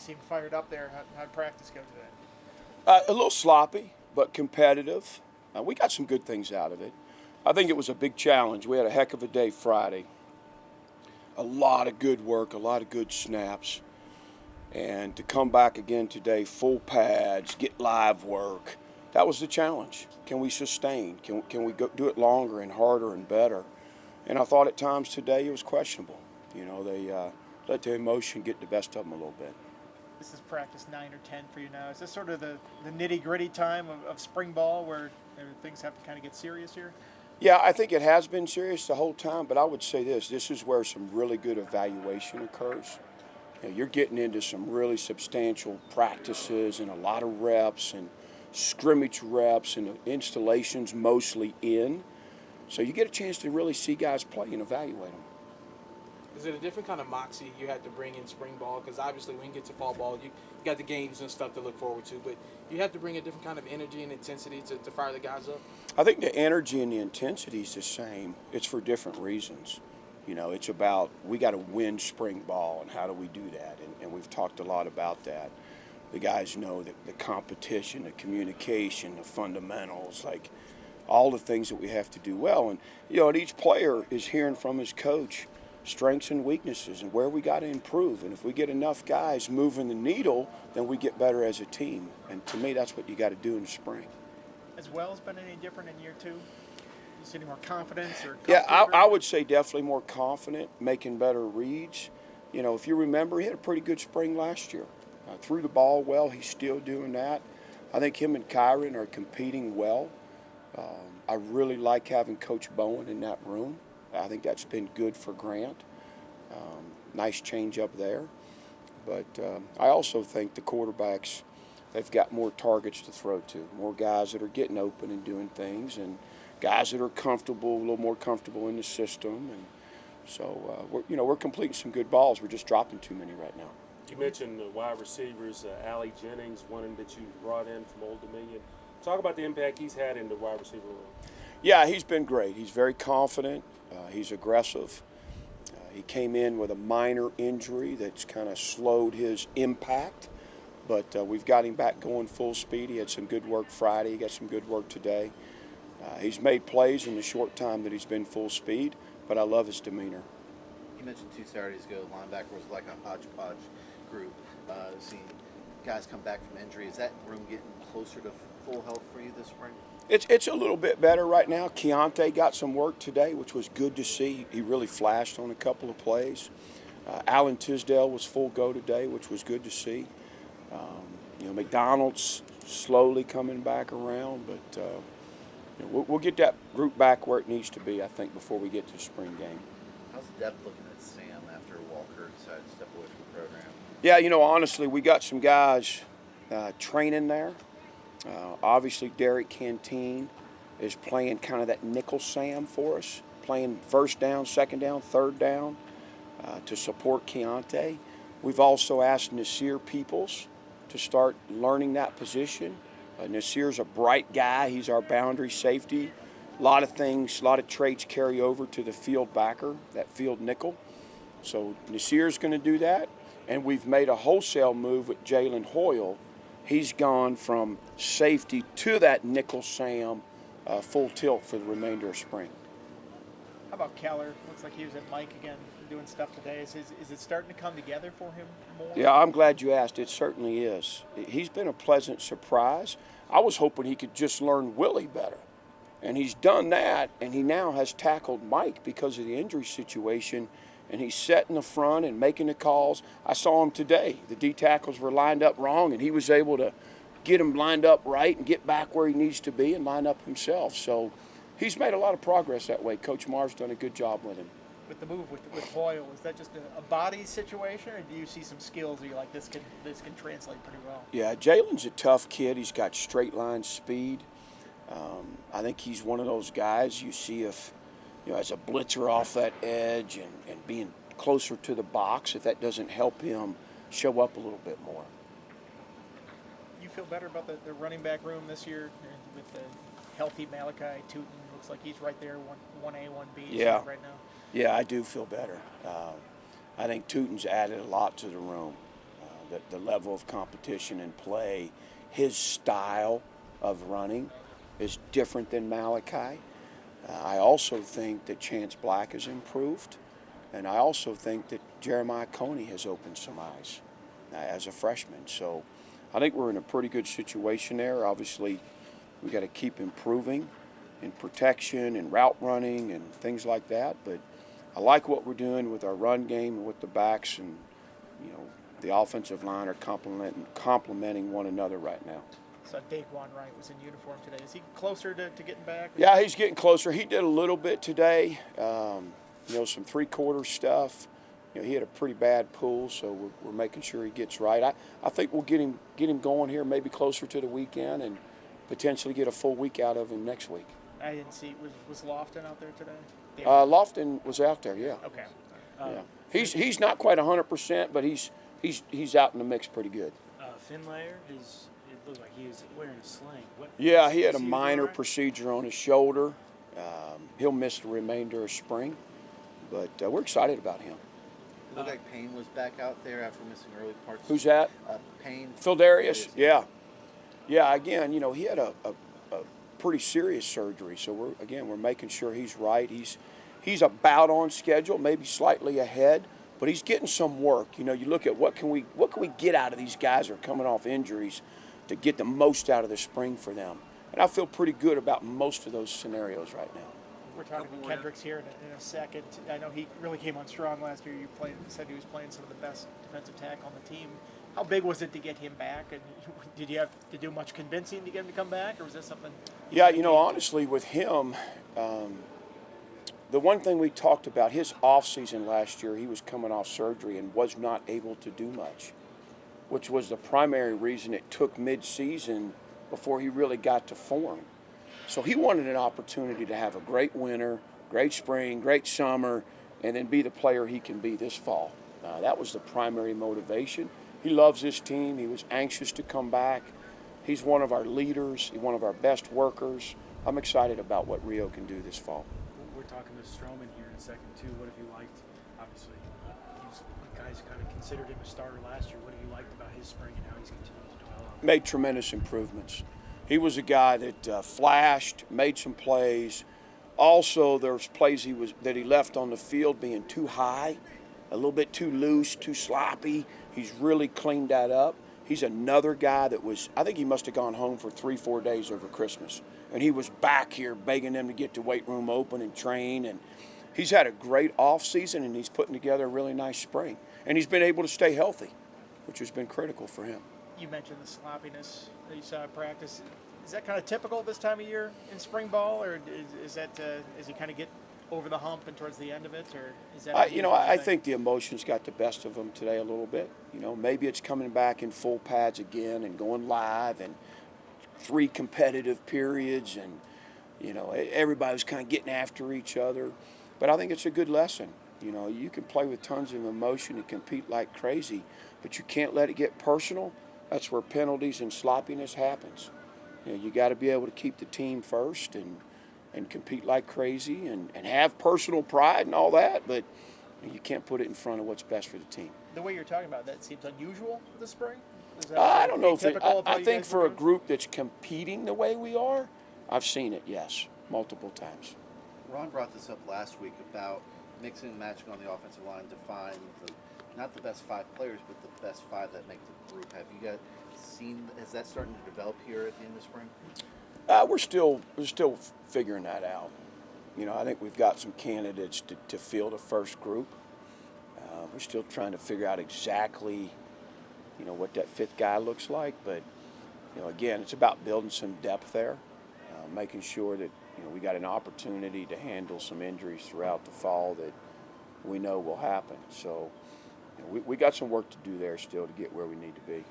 seem fired up there. How'd practice go today? A little sloppy, but competitive. We got some good things out of it. I think it was a big challenge. We had a heck of a day Friday. A lot of good work, a lot of good snaps. And to come back again today, full pads, get live work, that was the challenge. Can we sustain? Can we do it longer and harder and better? And I thought at times today it was questionable. You know, they let the emotion get the best of them a little bit. This is practice 9 or 10 for you now. Is this sort of the nitty-gritty time of spring ball where things have to kind of get serious here? Yeah, I think it has been serious the whole time, but I would say this is where some really good evaluation occurs. You know, you're getting into some really substantial practices and a lot of reps and scrimmage reps and installations mostly in. So you get a chance to really see guys play and evaluate them. Is it a different kind of moxie you had to bring in spring ball? Because obviously when you get to fall ball, you got the games and stuff to look forward to, but you have to bring a different kind of energy and intensity to fire the guys up? I think the energy and the intensity is the same. It's for different reasons. You know, it's about we got to win spring ball, and how do we do that? And we've talked a lot about that. The guys know that the competition, the communication, the fundamentals, like all the things that we have to do well. And, you know, and each player is hearing from his coach strengths and weaknesses and where we got to improve. And if we get enough guys moving the needle, then we get better as a team. And to me, that's what you got to do in the spring. Has Wells been any different in year 2? You see any more confidence? Or yeah, I would say definitely more confident, making better reads. You know, if you remember, he had a pretty good spring last year. Threw the ball well. He's still doing that. I think him and Kyron are competing well. I really like having Coach Bowen in that room. I think that's been good for Grant. Nice change up there. But I also think the quarterbacks, they've got more targets to throw to, more guys that are getting open and doing things, and guys that are comfortable, a little more comfortable in the system. And so, we're completing some good balls. We're just dropping too many right now. You mentioned the wide receivers, Allie Jennings, one that you brought in from Old Dominion. Talk about the impact he's had in the wide receiver room. Yeah, he's been great. He's very confident. He's aggressive. He came in with a minor injury that's kind of slowed his impact, but we've got him back going full speed. He had some good work Friday. He got some good work today. He's made plays in the short time that he's been full speed, but I love his demeanor. You mentioned 2 Saturdays ago, linebacker was like a hodgepodge group. Seeing guys come back from injury, is that room getting closer to full health for you this spring? It's a little bit better right now. Keontae got some work today, which was good to see. He really flashed on a couple of plays. Alan Tisdale was full go today, which was good to see. McDonald's slowly coming back around, but we'll get that group back where it needs to be, I think, before we get to the spring game. How's the depth looking at Sam after Walker decided to step away from the program? Yeah, honestly, we got some guys training there. Obviously, Derek Canteen is playing kind of that nickel Sam for us, playing first down, second down, third down to support Keontae. We've also asked Nasir Peoples to start learning that position. Nasir's a bright guy. He's our boundary safety. A lot of things, a lot of traits carry over to the field backer, that field nickel. So Nasir's going to do that. And we've made a wholesale move with Jalen Hoyle. He's gone from safety to that nickel Sam full tilt for the remainder of spring. How about Keller? Looks like he was at Mike again doing stuff today. Is it starting to come together for him more? Yeah, I'm glad you asked. It certainly is. He's been a pleasant surprise. I was hoping he could just learn Willie better. And he's done that, and he now has tackled Mike because of the injury situation, and he's setting the front and making the calls. I saw him today. The D tackles were lined up wrong, and he was able to get them lined up right and get back where he needs to be and line up himself. So he's made a lot of progress that way. Coach Marr's done a good job with him. With the move with Hoyle, is that just a body situation, or do you see some skills that you're like, this can translate pretty well? Yeah, Jalen's a tough kid. He's got straight line speed. I think he's one of those guys you see if, as a blitzer off that edge and being closer to the box, if that doesn't help him show up a little bit more. You feel better about the running back room this year with the healthy Malachi Tootin? Looks like he's right there, 1A, 1B right now. Yeah, I do feel better. I think Tootin's added a lot to the room. the level of competition and play, his style of running is different than Malachi. I also think that Chance Black has improved, and I also think that Jeremiah Coney has opened some eyes as a freshman. So I think we're in a pretty good situation there. Obviously, we got to keep improving in protection and route running and things like that, but I like what we're doing with our run game and with the backs, and the offensive line are complementing one another right now. So Daquan Wright was in uniform today. Is he closer to getting back? Yeah, he's getting closer. He did a little bit today, some three-quarter stuff. He had a pretty bad pull, so we're making sure he gets right. I think we'll get him going here maybe closer to the weekend and potentially get a full week out of him next week. I didn't see. Was Lofton out there today? Lofton was out there, yeah. Okay. Yeah. He's not quite 100%, but he's out in the mix pretty good. Finlayer, it looked like he was wearing a sling. Yeah, he had a is he minor all right? procedure on his shoulder. He'll miss the remainder of spring, but we're excited about him. It looked like Payne was back out there after missing early parts. Who's that? Payne. Phil Darius, yeah. Yeah, again, he had a pretty serious surgery, so we're making sure he's right. He's about on schedule, maybe slightly ahead, but he's getting some work. You look at what can we get out of these guys who are coming off injuries to get the most out of the spring for them. And I feel pretty good about most of those scenarios right now. We're talking to Kendricks here in a second. I know he really came on strong last year. You said he was playing some of the best defensive tackle on the team. How big was it to get him back? And did you have to do much convincing to get him to come back, or was that something? Yeah, honestly, with him, the one thing we talked about, his offseason last year, he was coming off surgery and was not able to do much, which was the primary reason it took mid-season before he really got to form. So he wanted an opportunity to have a great winter, great spring, great summer, and then be the player he can be this fall. That was the primary motivation. He loves this team. He was anxious to come back. He's one of our leaders. He's one of our best workers. I'm excited about what Rio can do this fall. We're talking to Stroman here in a second, too. What have you liked? Obviously, you guys kind of considered him a starter last year. What have you liked about his spring and how he's continued to develop? Made tremendous improvements. He was a guy that flashed, made some plays. Also, there was plays that he left on the field being too high, a little bit too loose, too sloppy. He's really cleaned that up. He's another guy that I think he must have gone home for 3-4 days over Christmas. And he was back here begging them to get the weight room open and train. And he's had a great off season, and he's putting together a really nice spring. And he's been able to stay healthy, which has been critical for him. You mentioned the sloppiness that you saw in practice. Is that kind of typical this time of year in spring ball, or is he kind of get over the hump and towards the end of it, or is that? I think the emotions got the best of him today a little bit. Maybe it's coming back in full pads again and going live and 3 competitive periods, and everybody was kind of getting after each other. But I think it's a good lesson. You can play with tons of emotion and compete like crazy, but you can't let it get personal. That's where penalties and sloppiness happens. You got to be able to keep the team first and compete like crazy and have personal pride and all that, but you can't put it in front of what's best for the team. The way you're talking about that seems unusual for the spring. I don't know if I think for a group that's competing the way we are, I've seen it, yes, multiple times. Ron brought this up last week about mixing and matching on the offensive line to find not the best 5 players, but the best 5 that make the group. Have you guys seen? Is that starting to develop here at the end of spring? We're still figuring that out. I think we've got some candidates to fill the first group. We're still trying to figure out exactly, what that 5th guy looks like. But, again, it's about building some depth there, making sure that, we got an opportunity to handle some injuries throughout the fall that we know will happen. So, we got some work to do there still to get where we need to be.